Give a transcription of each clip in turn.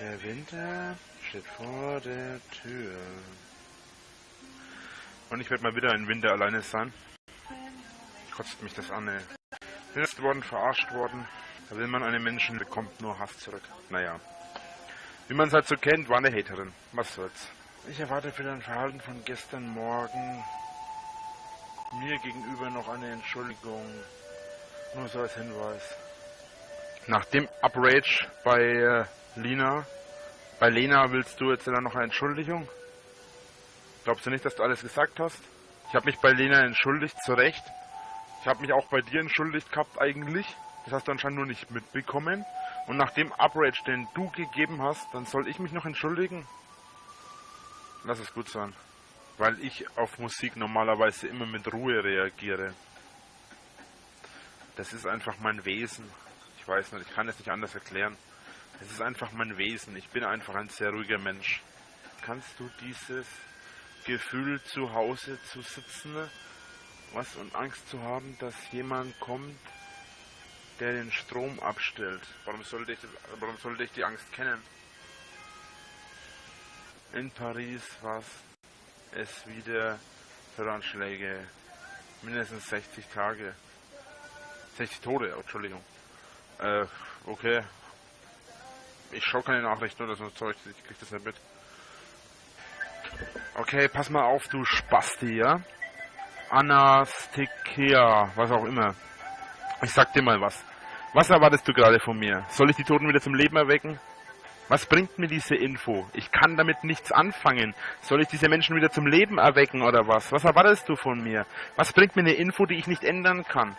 Der Winter steht vor der Tür. Und ich werde mal wieder im Winter alleine sein. Kotzt mich das an, ey. Bin jetzt verarscht worden. Da will man einen Menschen, bekommt nur Hass zurück. Naja. Wie man es halt so kennt, war eine Haterin. Was soll's. Ich erwarte für dein Verhalten von gestern Morgen mir gegenüber noch eine Entschuldigung. Nur so als Hinweis. Nach dem Uprage bei Lena. Bei Lena willst du jetzt dann noch eine Entschuldigung? Glaubst du nicht, dass du alles gesagt hast? Ich habe mich bei Lena entschuldigt, zu Recht. Ich habe mich auch bei dir entschuldigt gehabt eigentlich. Das hast du anscheinend nur nicht mitbekommen. Und nach dem Uprage, den du gegeben hast, dann soll ich mich noch entschuldigen? Lass es gut sein. Weil ich auf Musik normalerweise immer mit Ruhe reagiere. Das ist einfach mein Wesen. Ich weiß nicht, ich kann es nicht anders erklären. Es ist einfach mein Wesen. Ich bin einfach ein sehr ruhiger Mensch. Kannst du dieses Gefühl, zu Hause zu sitzen, und Angst zu haben, dass jemand kommt, der den Strom abstellt? Warum sollte ich die Angst kennen? In Paris war es wieder Terroranschläge. Mindestens 60 Tage. 60 Tote, Entschuldigung. Okay. Ich schaue keine Nachrichten oder so Zeug, ich krieg das nicht mit. Okay, pass mal auf, du Spasti, ja? Anastikea, was auch immer. Ich sag dir mal was. Was erwartest du gerade von mir? Soll ich die Toten wieder zum Leben erwecken? Was bringt mir diese Info? Ich kann damit nichts anfangen. Soll ich diese Menschen wieder zum Leben erwecken oder was? Was erwartest du von mir? Was bringt mir eine Info, die ich nicht ändern kann?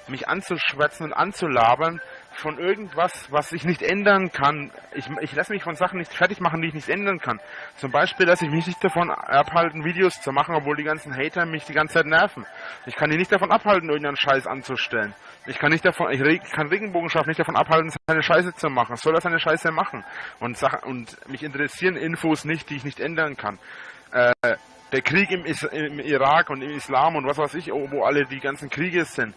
Mich anzuschwätzen und anzulabern von irgendwas, was ich nicht ändern kann. Ich lasse mich von Sachen nicht fertig machen, die ich nicht ändern kann. Zum Beispiel lasse ich mich nicht davon abhalten, Videos zu machen, obwohl die ganzen Hater mich die ganze Zeit nerven. Ich kann die nicht davon abhalten, irgendeinen Scheiß anzustellen. Ich kann Regenbogenschaf nicht davon abhalten, seine Scheiße zu machen. Soll er seine Scheiße machen? Und mich interessieren Infos nicht, die ich nicht ändern kann. Der Krieg im Irak und im Islam und was weiß ich, wo alle die ganzen Kriege sind.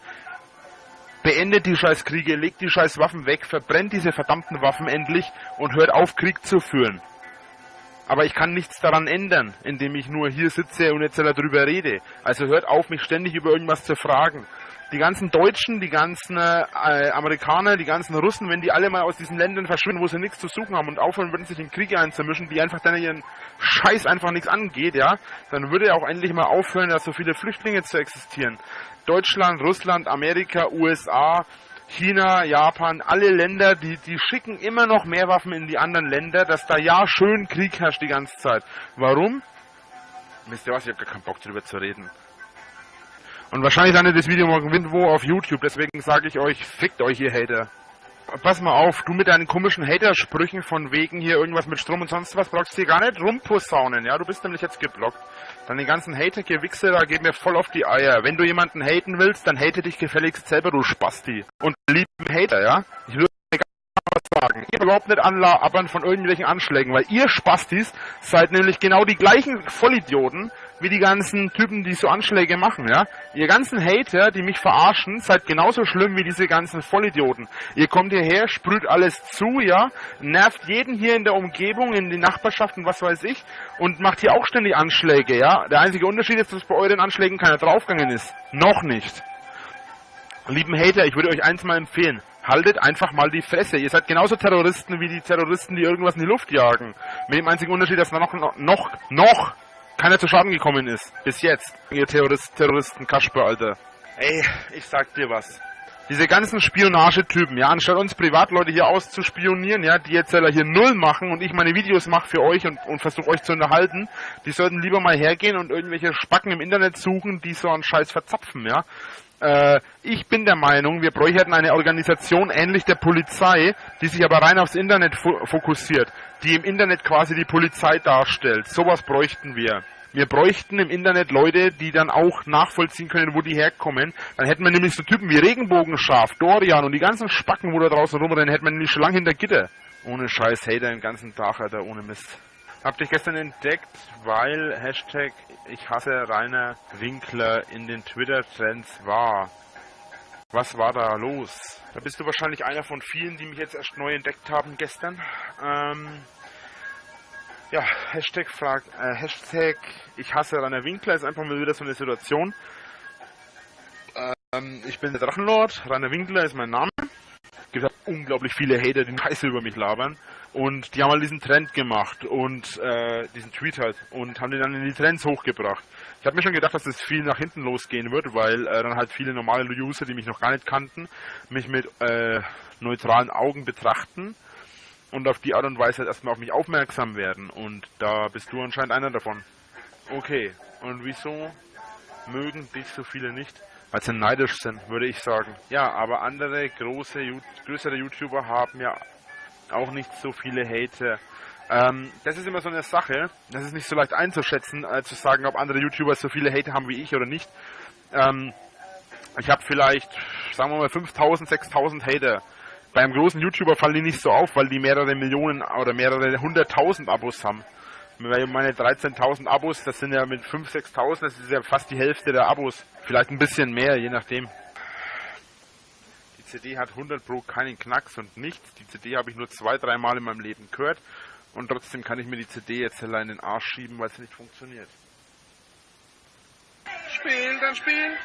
Beendet die scheiß Kriege, legt die scheiß Waffen weg, verbrennt diese verdammten Waffen endlich und hört auf, Krieg zu führen. Aber ich kann nichts daran ändern, indem ich nur hier sitze und jetzt darüber rede. Also hört auf, mich ständig über irgendwas zu fragen. Die ganzen Deutschen, die ganzen Amerikaner, die ganzen Russen, wenn die alle mal aus diesen Ländern verschwinden, wo sie nichts zu suchen haben und aufhören würden, sich in Kriege einzumischen, die einfach dann ihren Scheiß einfach nichts angeht, ja, dann würde auch endlich mal aufhören, dass so viele Flüchtlinge zu existieren. Deutschland, Russland, Amerika, USA, China, Japan, alle Länder, die schicken immer noch mehr Waffen in die anderen Länder, dass da ja schön Krieg herrscht die ganze Zeit. Warum? Wisst ihr was, ich habe gar keinen Bock drüber zu reden. Und wahrscheinlich landet das Video morgen irgendwo auf YouTube, deswegen sage ich euch, fickt euch ihr Hater. Pass mal auf, du mit deinen komischen Hatersprüchen von wegen hier irgendwas mit Strom und sonst was, brauchst du hier gar nicht rumposaunen, ja, du bist nämlich jetzt geblockt. Dann die ganzen Hater-Gewichse, da geht mir voll auf die Eier. Wenn du jemanden haten willst, dann hate dich gefälligst selber, du Spasti. Und lieben Hater, ja, ich würde was sagen. Ihr überhaupt nicht anlabern von irgendwelchen Anschlägen, weil ihr Spastis seid nämlich genau die gleichen Vollidioten wie die ganzen Typen, die so Anschläge machen, ja. Ihr ganzen Hater, die mich verarschen, seid genauso schlimm wie diese ganzen Vollidioten. Ihr kommt hierher, sprüht alles zu, ja, nervt jeden hier in der Umgebung, in den Nachbarschaften, was weiß ich, und macht hier auch ständig Anschläge, ja. Der einzige Unterschied ist, dass bei euren Anschlägen keiner draufgegangen ist. Noch nicht. Lieben Hater, ich würde euch eins mal empfehlen. Haltet einfach mal die Fresse. Ihr seid genauso Terroristen wie die Terroristen, die irgendwas in die Luft jagen. Mit dem einzigen Unterschied, dass noch keiner zu Schaden gekommen ist. Bis jetzt. Ihr Terroristen Kasper, Alter. Ey, ich sag dir was. Diese ganzen Spionagetypen, ja, anstatt uns Privatleute hier auszuspionieren, ja, die jetzt hier null machen und ich meine Videos mache für euch und versuche euch zu unterhalten, die sollten lieber mal hergehen und irgendwelche Spacken im Internet suchen, die so einen Scheiß verzapfen, ja. Ich bin der Meinung, wir bräuchten eine Organisation ähnlich der Polizei, die sich aber rein aufs Internet fokussiert, die im Internet quasi die Polizei darstellt. Sowas bräuchten wir. Wir bräuchten im Internet Leute, die dann auch nachvollziehen können, wo die herkommen. Dann hätten wir nämlich so Typen wie Regenbogenschaf, Dorian und die ganzen Spacken, wo da draußen rumrennen, hätten wir nämlich schon lange hinter Gitter. Ohne Scheiß Hater den ganzen Tag, Alter, ohne Mist. Habt ihr gestern entdeckt, weil Hashtag ich hasse Rainer Winkler in den Twitter-Trends war. Was war da los? Da bist du wahrscheinlich einer von vielen, die mich jetzt erst neu entdeckt haben gestern. Ja, Hashtag ich hasse Rainer Winkler ist einfach mal wieder so eine Situation. Ich bin der Drachenlord, Rainer Winkler ist mein Name. Es gibt halt unglaublich viele Hater, die Scheiße über mich labern. Und die haben halt diesen Trend gemacht und diesen Tweet halt und haben den dann in die Trends hochgebracht. Ich habe mir schon gedacht, dass das viel nach hinten losgehen wird, weil dann halt viele normale User, die mich noch gar nicht kannten, mich mit neutralen Augen betrachten und auf die Art und Weise halt erstmal auf mich aufmerksam werden. Und da bist du anscheinend einer davon. Okay, und wieso mögen dich so viele nicht? Weil sie neidisch sind, würde ich sagen. Ja, aber andere größere YouTuber haben ja auch nicht so viele Hater. Das ist immer so eine Sache. Das ist nicht so leicht einzuschätzen, zu sagen, ob andere YouTuber so viele Hater haben wie ich oder nicht. Ich habe vielleicht, sagen wir mal, 5000, 6000 Hater. Beim großen YouTuber fallen die nicht so auf, weil die mehrere Millionen oder mehrere 100.000 Abos haben. Weil meine 13.000 Abos, das sind ja mit 5.000, 6.000, das ist ja fast die Hälfte der Abos. Vielleicht ein bisschen mehr, je nachdem. Die CD hat 100% keinen Knacks und nichts. Die CD habe ich nur 2-3 Mal in meinem Leben gehört. Und trotzdem kann ich mir die CD jetzt allein in den Arsch schieben, weil sie nicht funktioniert. Spielen, dann spielen!